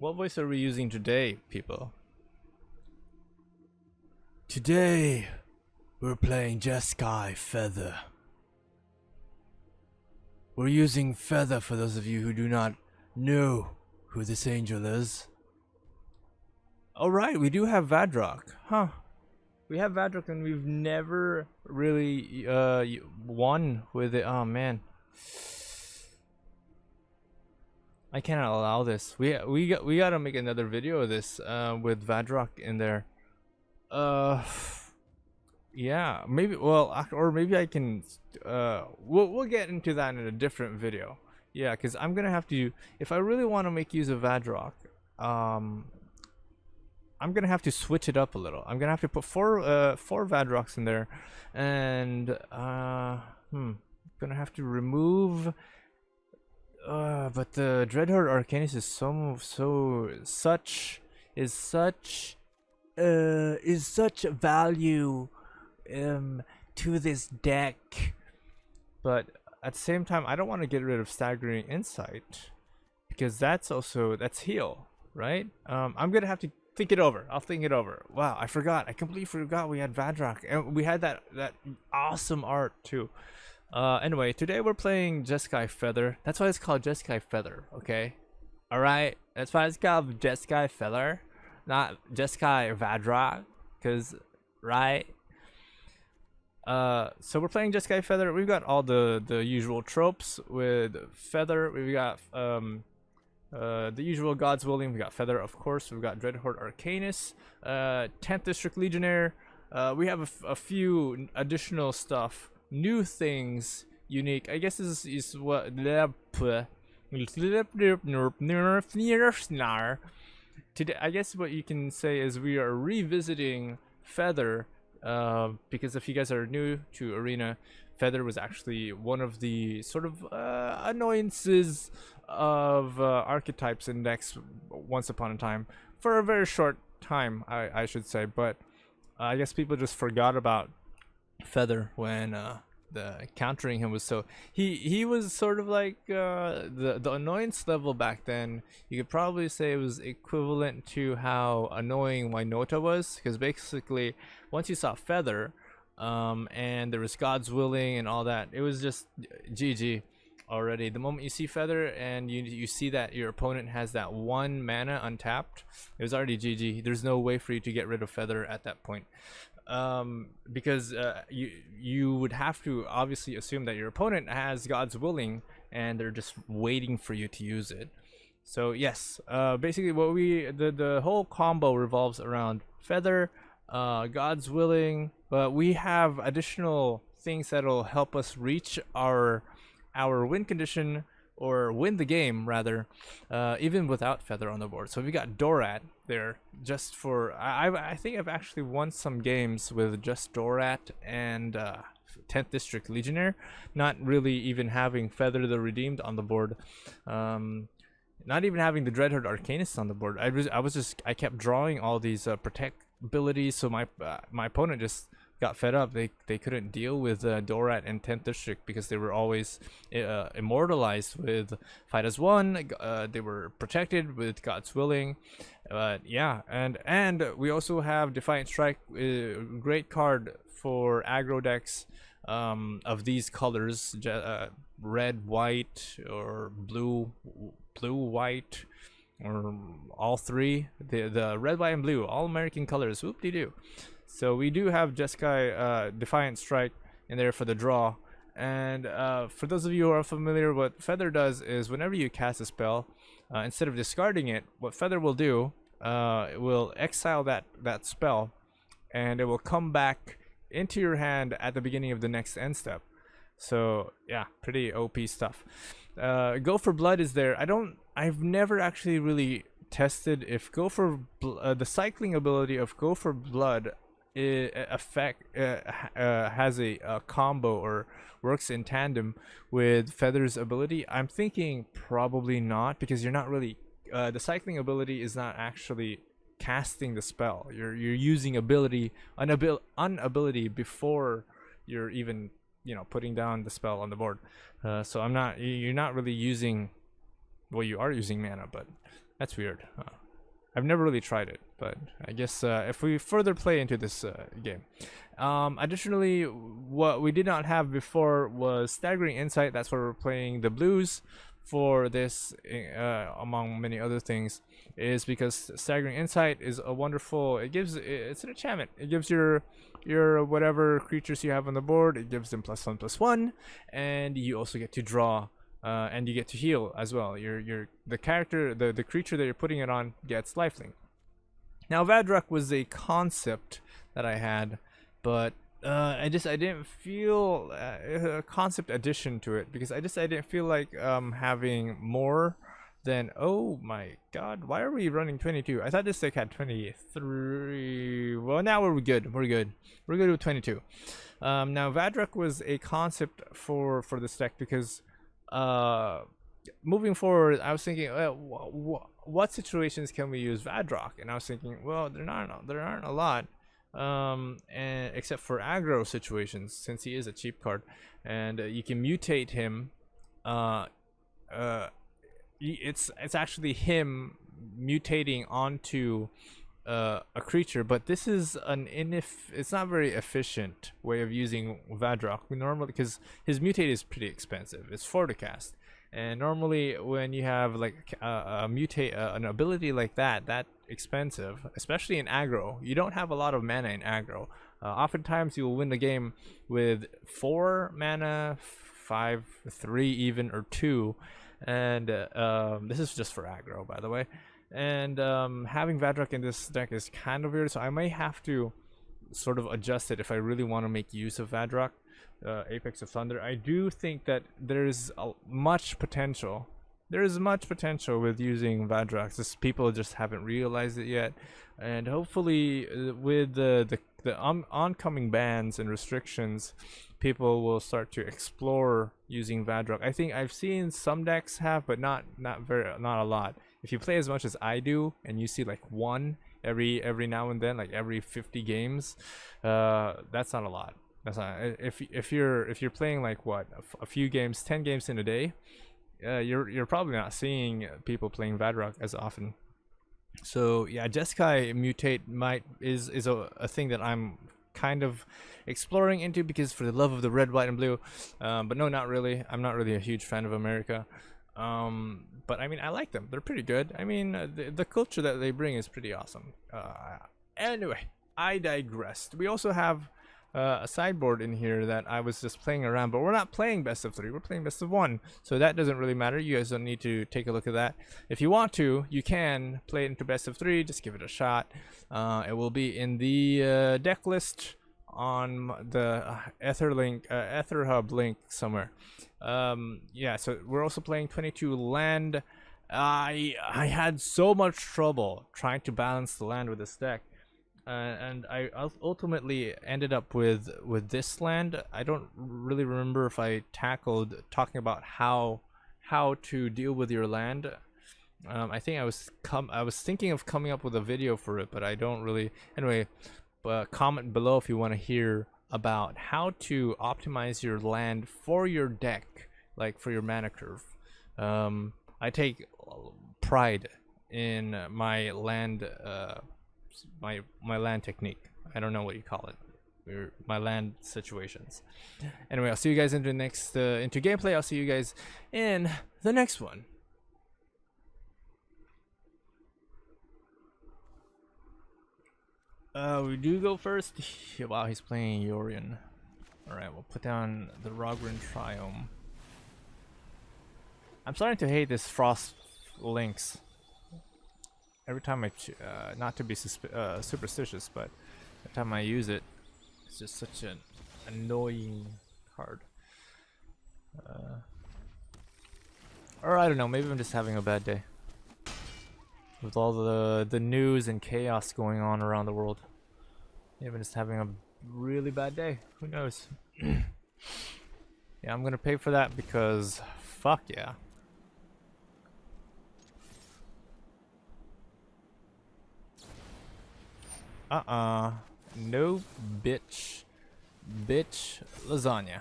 What voice are we using today, people? Today, we're playing Jeskai Feather. We're using Feather for those of you who do not know who this angel is. Alright, we do have Vadrock. Huh. We have Vadrock and we've never really won with it. Oh man. I cannot allow this. We gotta make another video of this with Vadrock in there. Yeah, maybe. Well, or maybe I can. We'll get into that in a different video. Yeah, because I'm gonna have to. If I really want to make use of Vadrock, I'm gonna have to switch it up a little. I'm gonna have to put four Vadrocks in there, and gonna have to remove. But the Dreadhorde Arcanist is such value to this deck. But at the same time, I don't want to get rid of Staggering Insight because that's heal, right? I'm gonna have to think it over. I'll think it over. Wow, I forgot. I completely forgot we had Vadrock and we had that awesome art too. Anyway, today we're playing Jeskai Feather. That's why it's called Jeskai Feather, okay? Alright? That's why it's called Jeskai Feather, not Jeskai Vadrock, because, right? So we're playing Jeskai Feather. We've got all the usual tropes with Feather. We've got, the usual God's Willing. We got Feather, of course. We've got Dreadhorde Arcanist, 10th District Legionnaire. We have a few additional stuff. New things, unique. I guess this is what today. I guess what you can say is we are revisiting Feather, because if you guys are new to Arena, Feather was actually one of the sort of annoyances of archetypes in decks once upon a time, for a very short time, I should say. But I guess people just forgot about Feather when the countering him was so he was sort of like the annoyance level back then. You could probably say it was equivalent to how annoying Wynota was, because basically once you saw Feather and there was God's Willing and all that, it was just GG already. The moment you see Feather and you see that your opponent has that 1 mana untapped, it was already GG. There's no way for you to get rid of Feather at that point. Because you would have to obviously assume that your opponent has God's Willing and they're just waiting for you to use it. So yes, basically what the whole combo revolves around Feather, God's Willing, but we have additional things that'll help us reach our win condition, or win the game rather, even without Feather on the board. So we got Dorat there just for I think I've actually won some games with just Dorat and 10th District Legionnaire, not really even having Feather the Redeemed on the board, not even having the Dreadhorde Arcanist on the board. I kept drawing all these protect abilities, so my opponent just got fed up. They couldn't deal with Dorat and 10th District because they were always immortalized with Fight as One. They were protected with God's Willing. Yeah, and we also have Defiant Strike, great card for aggro decks of these colors, red, white, or blue, white, or all three. The red, white, and blue, all American colors. Whoop-de-doo. So we do have Jeskai Defiant Strike in there for the draw. And for those of you who are familiar, what Feather does is whenever you cast a spell, instead of discarding it, what Feather will do, it will exile that spell, and it will come back into your hand at the beginning of the next end step. So yeah, pretty OP stuff. Go for Blood is there. I've never actually really tested if the cycling ability of Go for Blood has a combo or works in tandem with Feather's ability. I'm thinking probably not, because you're not really the cycling ability is not actually casting the spell. You're using an ability before you're even putting down the spell on the board. So you're not really using, well, you are using mana, but That's weird. I've never really tried it, but I guess if we further play into this game. Additionally, what we did not have before was Staggering Insight. That's why we're playing the blues for this, among many other things, is because Staggering Insight is a wonderful, it's an enchantment. It gives your whatever creatures you have on the board, it gives them +1/+1, and you also get to draw, and you get to heal as well. The character, the creature that you're putting it on gets lifelink. Now Vadrak was a concept that I had, but I didn't feel a concept addition to it, because I didn't feel like having more than, oh my god, why are we running 22? I thought this deck had 23. Well, now we're good with 22. Now Vadrak was a concept for this deck because moving forward, I was thinking, what situations can we use Vadrak? And I was thinking, well, there aren't a lot, and except for aggro situations, since he is a cheap card, and you can mutate him. It's actually him mutating onto a creature, but this is it's not very efficient way of using Vadrak. We normally, because his mutate is pretty expensive, it's 4 to cast, and normally when you have like an ability like that expensive, especially in aggro, you don't have a lot of mana in aggro. Oftentimes you will win the game with 4 mana, 5, 3 even, or 2, and this is just for aggro, by the way. And having Vadrak in this deck is kind of weird, so I may have to sort of adjust it if I really want to make use of Vadrak. Apex of Thunder, I do think that there's much potential. There is much potential with using Vadrak. Just people just haven't realized it yet, and hopefully with the oncoming bans and restrictions, people will start to explore using Vadrak. I think I've seen some decks have, but not a lot. If you play as much as I do, and you see like one every now and then, like every 50 games, that's not a lot. That's not, if you're playing like what, a few games, 10 games in a day, you're probably not seeing people playing Vadrak as often. So yeah, Jeskai mutate is a thing that I'm kind of exploring into, because for the love of the red, white, and blue. But no, not really. I'm not really a huge fan of America. But I mean, I like them. They're pretty good. I mean, the culture that they bring is pretty awesome. Anyway, I digressed. We also have a sideboard in here that I was just playing around, but we're not playing best of 3, we're playing best of 1, so that doesn't really matter. You guys don't need to take a look at that. If you want to, you can play it into best of 3, just give it a shot. It will be in the deck list on the Ether Hub link somewhere. Yeah, so we're also playing 22 land. I had so much trouble trying to balance the land with this deck. And I ultimately ended up with this land. I don't really remember if I tackled talking about how to deal with your land. I think I was thinking of coming up with a video for it, but I don't really. Anyway, comment below if you want to hear about how to optimize your land for your deck, like for your mana curve. I take pride in my land. My land technique. I don't know what you call it. My land situations. Anyway, I'll see you guys into the next into gameplay. I'll see you guys in the next one. We do go first. Wow, he's playing Yorion. Alright, we'll put down the Rogrin Triome. I'm starting to hate this Frost Lynx. Every time I, not to be superstitious, but every time I use it, it's just such an annoying card. Or I don't know, maybe I'm just having a bad day. With all the news and chaos going on around the world. Maybe I'm just having a really bad day. Who knows? Yeah, I'm gonna pay for that because fuck yeah. No, bitch. Bitch lasagna.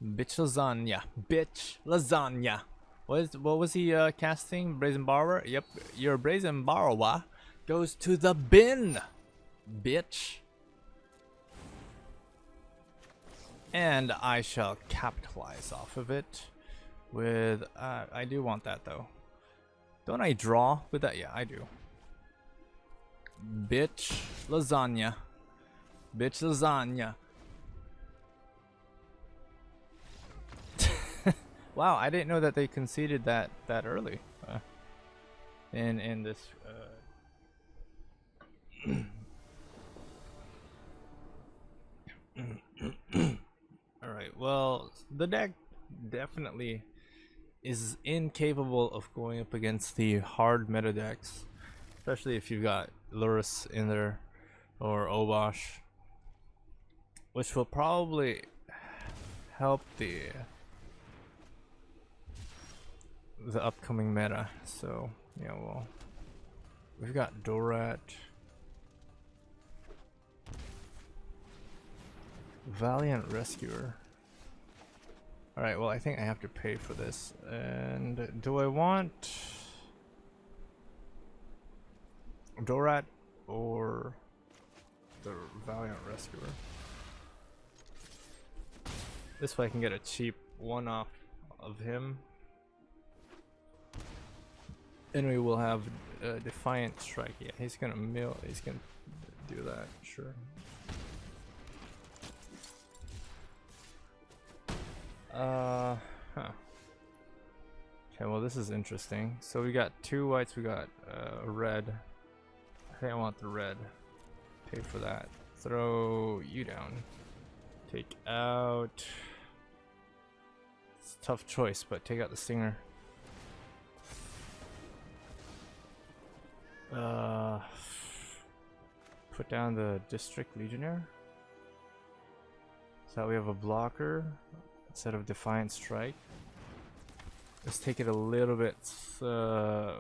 Bitch lasagna. Bitch lasagna. What was he casting? Brazen Borrower? Yep, your Brazen Borrower goes to the bin, bitch. And I shall capitalize off of it with I do want that though. Don't I draw with that? Yeah, I do. Bitch lasagna. Bitch lasagna. Wow, I didn't know that they conceded that early in this. All right. Well, the deck definitely is incapable of going up against the hard meta decks, especially if you've got Lurrus in there or Obosh, which will probably help the upcoming meta. So yeah, well, we've got Dorat, Valiant Rescuer. Alright, well, I think I have to pay for this. And do I want Dorat or the Valiant Rescuer? This way I can get a cheap one-off of him. And we will have Defiant Strike. Yeah, he's gonna do that, sure. Huh. Okay, well, this is interesting. So we got 2 whites, we got a red. I think I want the red. Pay for that. Throw you down. Take out. It's a tough choice, but take out the Stinger. Put down the District Legionnaire. So we have a blocker instead of Defiant Strike. Let's take it a little bit. Do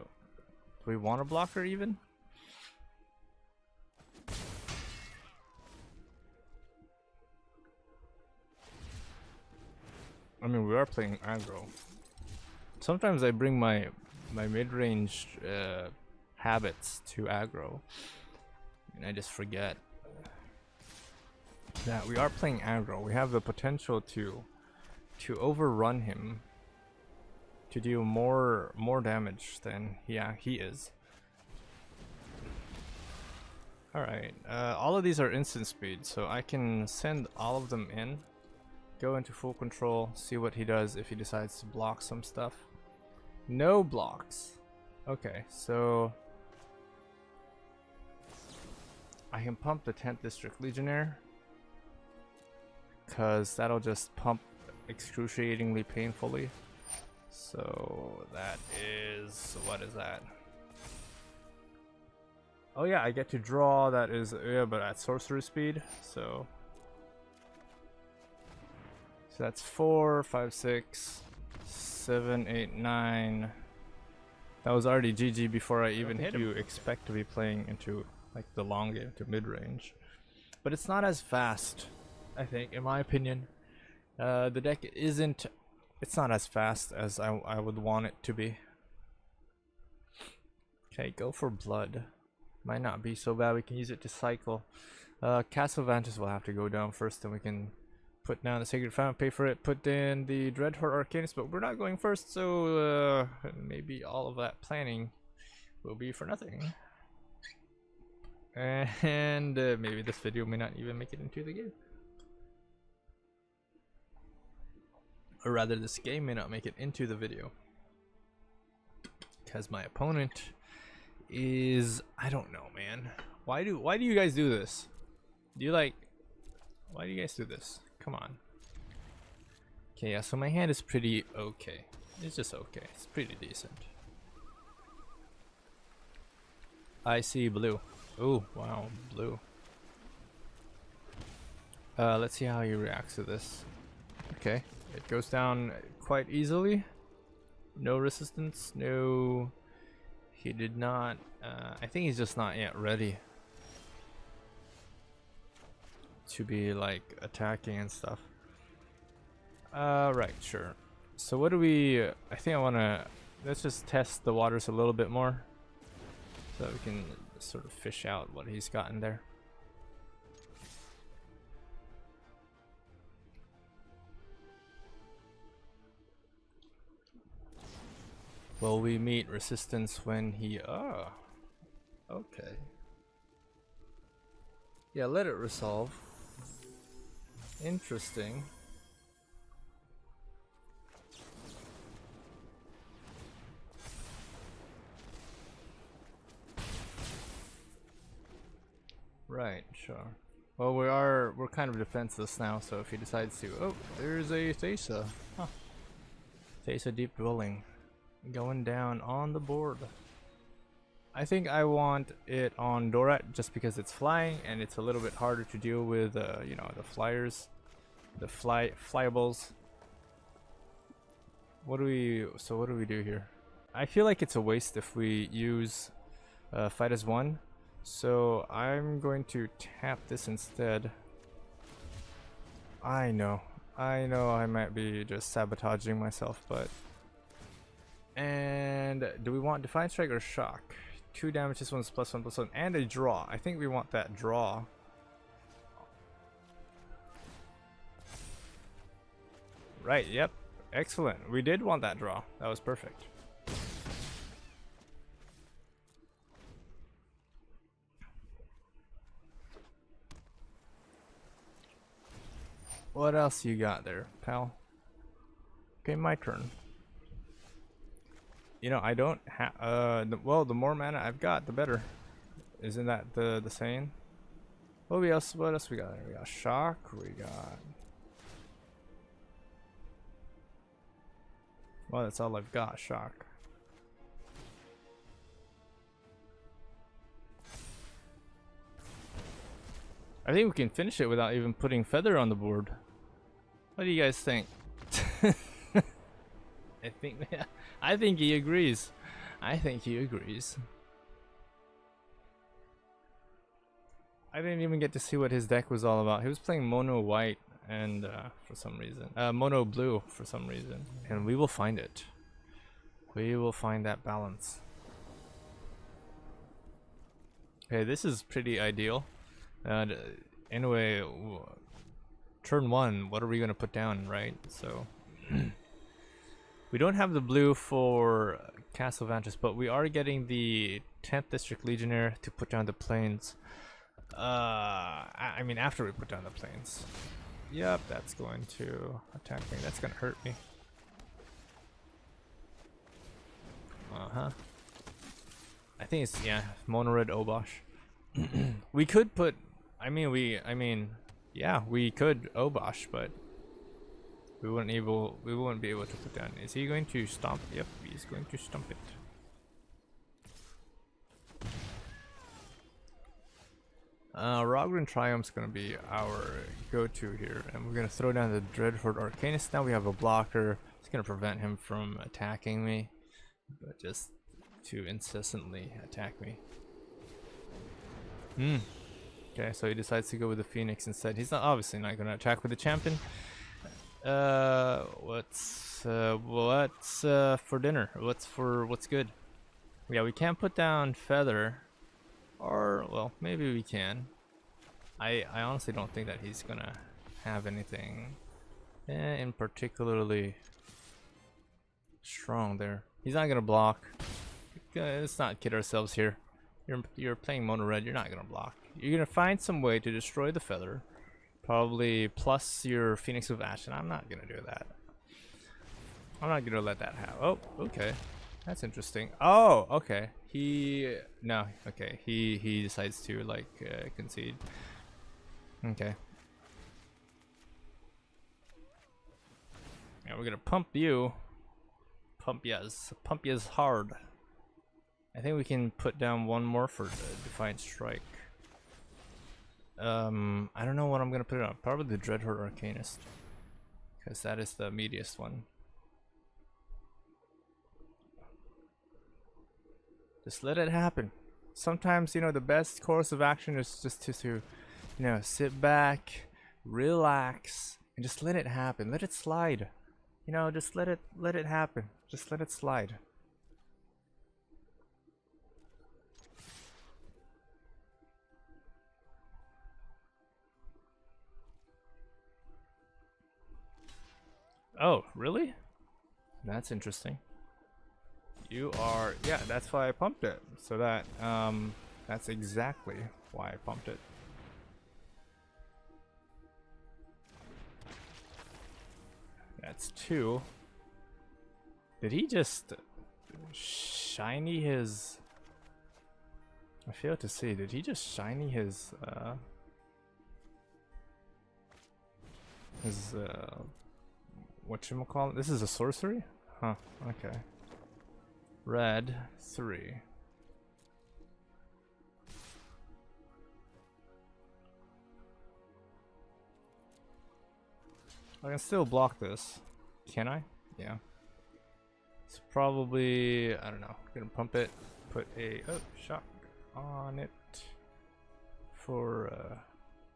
we want a blocker even? I mean, we are playing aggro. Sometimes I bring my mid-range habits to aggro, and I just forget that we are playing aggro. We have the potential to overrun him, to do more damage than he is. Alright, all of these are instant speed, so I can send all of them in, go into full control, see what he does if he decides to block some stuff. No blocks. Okay, so I can pump the 10th District Legionnaire, because that'll just pump excruciatingly painfully. So that is, what is that? Oh yeah, I get to draw, that is, yeah, but at sorcerer speed. So that's 4, 5, 6, 7, 8, 9. That was already GG before I even hit him. You expect to be playing into like the long game, to mid-range, but it's not as fast, I think, in my opinion. The deck isn't, it's not as fast as I would want it to be. Okay, go for blood. Might not be so bad, we can use it to cycle. Castle Vantage will have to go down first, then we can put down the Sacred Fountain, pay for it, put in the Dreadhorde Arcanist, but we're not going first, so maybe all of that planning will be for nothing. And maybe this video may not even make it into the game. Or rather, this game may not make it into the video, because my opponent is, I don't know, man. Why do you guys do this? Why do you guys do this? Come on. Okay, yeah, so my hand is pretty okay. It's just okay. It's pretty decent. I see blue. Oh, wow, blue. Let's see how he reacts to this. Okay, it goes down quite easily. No resistance, no... He did not... I think he's just not yet ready to be, like, attacking and stuff. Right, sure. So what do we? I think I want to. Let's just test the waters a little bit more, so that we can sort of fish out what he's got in there. Will we meet resistance when he... Oh, okay. Yeah, let it resolve. Interesting. Right, sure. Well, we're kind of defenseless now, so if he decides to... Oh, there's a Thesa. Huh. Thesa Deep Dwelling. Going down on the board. I think I want it on Dorat just because it's flying and it's a little bit harder to deal with, you know, the flyers, the flyables. What do we do here? I feel like it's a waste if we use fight as one, so I'm going to tap this instead. I know I might be just sabotaging myself, but... And do we want Defiant Strike or Shock? 2 damage, this one's +1/+1, and a draw. I think we want that draw. Right, yep. Excellent. We did want that draw. That was perfect. What else you got there, pal? Okay, my turn. You know, I don't have, well, the more mana I've got, the better. Isn't that the saying? What else we got there? We got Shock, we got... Well, that's all I've got, Shock. I think we can finish it without even putting Feather on the board. What do you guys think? I think he agrees. I think he agrees. I didn't even get to see what his deck was all about. He was playing mono white and for some reason, mono blue for some reason, and we will find it. We will find that balance. Okay, this is pretty ideal. Anyway, turn 1. What are we gonna put down, right? So. We don't have the blue for Castle Vantage, but we are getting the 10th District Legionnaire to put down the planes. I mean, after we put down the planes. Yep, that's going to attack me. That's going to hurt me. I think it's, yeah, Mono Red Obosh. We could put, yeah, we could Obosh, but we wouldn't be able to put down. Is he going to stomp? Yep, he's going to stomp it. Rogren Triumph's gonna be our go-to here, and we're gonna throw down the Dreadhorde Arcanist. Now we have a blocker. It's gonna prevent him from attacking me, but just to incessantly attack me. Okay, so he decides to go with the Phoenix instead. He's not obviously not gonna attack with the champion. What's for dinner? What's good? Yeah, we can't put down Feather, or well, maybe we can. I honestly don't think that he's gonna have anything in particularly strong there. He's not gonna block. Let's not kid ourselves here. You're playing mono red. You're not gonna block. You're gonna find some way to destroy the Feather. Probably plus your Phoenix of Ash, and I'm not gonna do that. I'm not gonna let that happen. Oh, okay. That's interesting. Oh, okay. He decides to like concede. Okay. Yeah, we're gonna pump you. Pump yes hard. I think we can put down one more for Defiant Strike. I don't know what I'm gonna put it on. Probably the Dreadhorde Arcanist, because that is the meatiest one. Just let it happen. Sometimes, you know, the best course of action is just to you know, sit back, relax, and just let it happen. Let it slide. You know, just let it happen. Just let it slide. Oh, really? That's interesting. You are, yeah, that's why I pumped it. So that, that's exactly why I pumped it. That's 2. Did he just shiny his... I fail to see, did he just shiny his, whatchamacallit? This is a sorcery? Huh, okay. Red 3. I can still block this. Can I? Yeah. It's probably, I don't know. I'm gonna pump it, put a shock on it for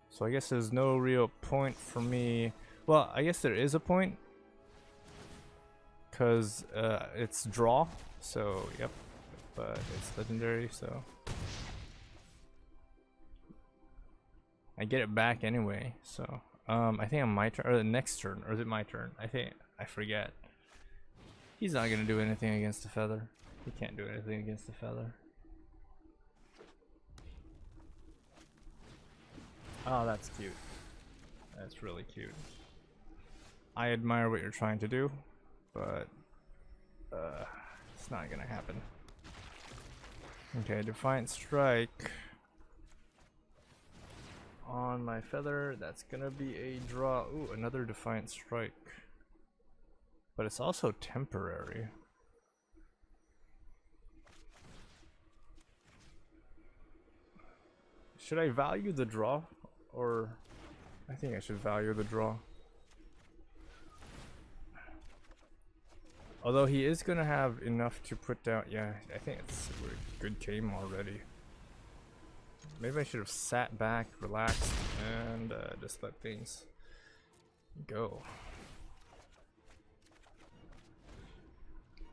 so I guess there's no real point for me. Well, I guess there is a point because it's draw. So, yep, but it's legendary, so I get it back anyway. So, I think on my turn, or the next turn, or is it my turn? I forget. He's not gonna do anything against the feather. He can't do anything against the feather. Oh, that's cute. That's really cute. I admire what you're trying to do, but it's not gonna happen. Okay, Defiant Strike on my feather. That's gonna be a draw. Ooh, another Defiant Strike. But it's also temporary. Should I value the draw? Or I think I should value the draw. Although he is gonna have enough to put down. Yeah, I think it's a good game already. Maybe I should have sat back, relaxed, and just let things go.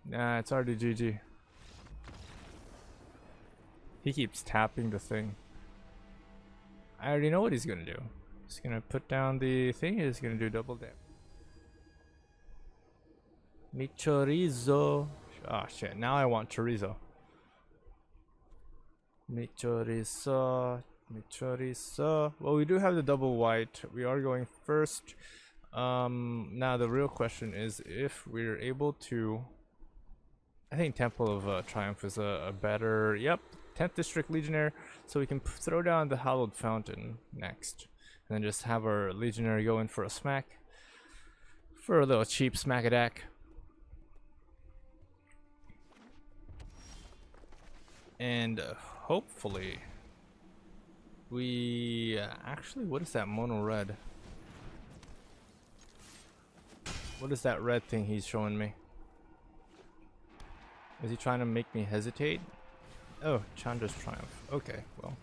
Nah, it's already GG. He keeps tapping the thing. I already know what he's gonna do. He's gonna put down the thing, he's gonna do double damage. Mi chorizo. Ah, shit, now I want chorizo. Mi chorizo. Mi chorizo. Well, we do have the double white. We are going first. Now the real question is if we're able to... I think Temple of Triumph is a better... Yep, 10th District Legionnaire. So we can throw down the Hallowed Fountain next. And then just have our Legionnaire go in for a smack. For a little cheap smack attack. And hopefully we actually, what is that mono red? What is that red thing he's showing me? Is he trying to make me hesitate? Oh, Chandra's Triumph. Okay, well,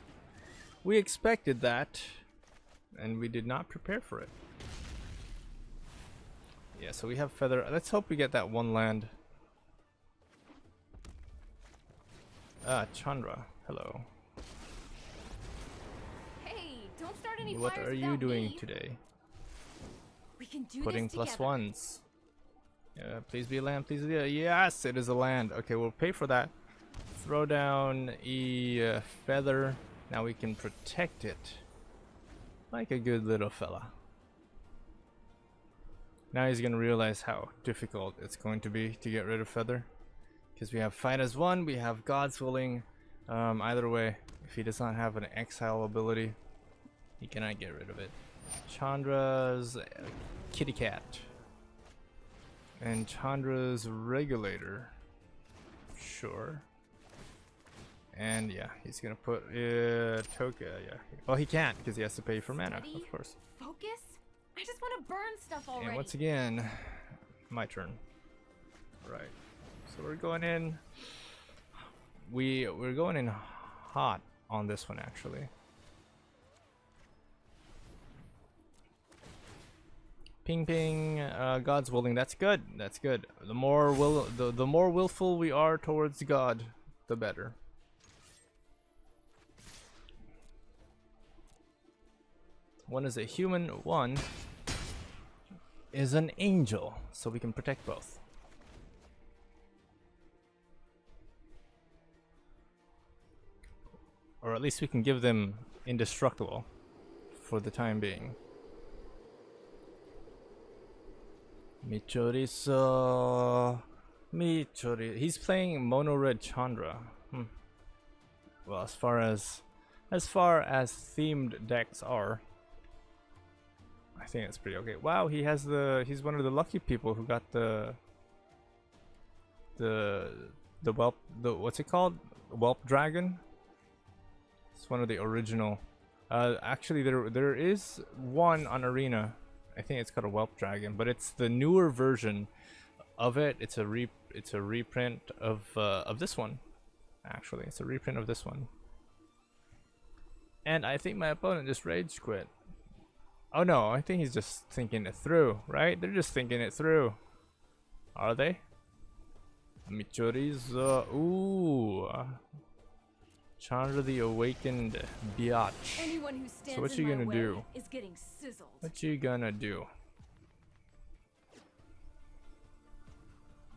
we expected that and we did not prepare for it. Yeah, so we have feather. Let's hope we get that one land. Chandra, hello. Hey, don't start any What fires are you without doing me. today? We can do Putting this plus together. ones. Yeah, please be a land, please be a... Yes, it is a land. Okay, we'll pay for that. Throw down a feather. Now we can protect it. Like a good little fella. Now he's gonna realize how difficult it's going to be to get rid of feather. Because we have fight as one, we have God's willing. Either way, if he does not have an exile ability, he cannot get rid of it. Chandra's kitty cat. And Chandra's regulator. Sure. And yeah, he's gonna put Toka, yeah. Well, he can't because he has to pay for mana, Steady, of course. Focus. I just want to burn stuff already. And once again, my turn. Right. So we're going in. We're going in hot on this one actually. Ping ping. God's willing. That's good. That's good. The more willful we are towards God, the better. One is a human. One is an angel, so we can protect both. Or at least we can give them indestructible for the time being. Michoriso. Michori. He's playing Mono Red Chandra. Well, as far as themed decks are, I think it's pretty okay. Wow, he's one of the lucky people who got the whelp, what's it called? Whelp Dragon. It's one of the original. Actually, there is one on Arena. I think it's called a Whelp Dragon, but it's the newer version of it. It's a reprint of this one. Actually, it's a reprint of this one. And I think my opponent just rage quit. Oh no, I think he's just thinking it through, right? They're just thinking it through. Are they? Michorizo. Ooh. Chandra the Awakened Biatch. Anyone who stands So what in you my gonna way do? is getting sizzled. What you gonna do?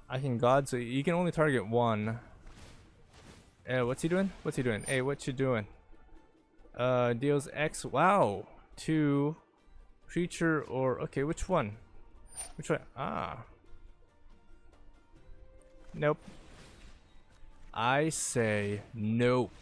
I can God, so you can only target one. What's he doing? What's he doing? Hey, what you doing? Deals X. Wow. 2 creature or okay, which one? Which one? Ah. Nope. I say nope.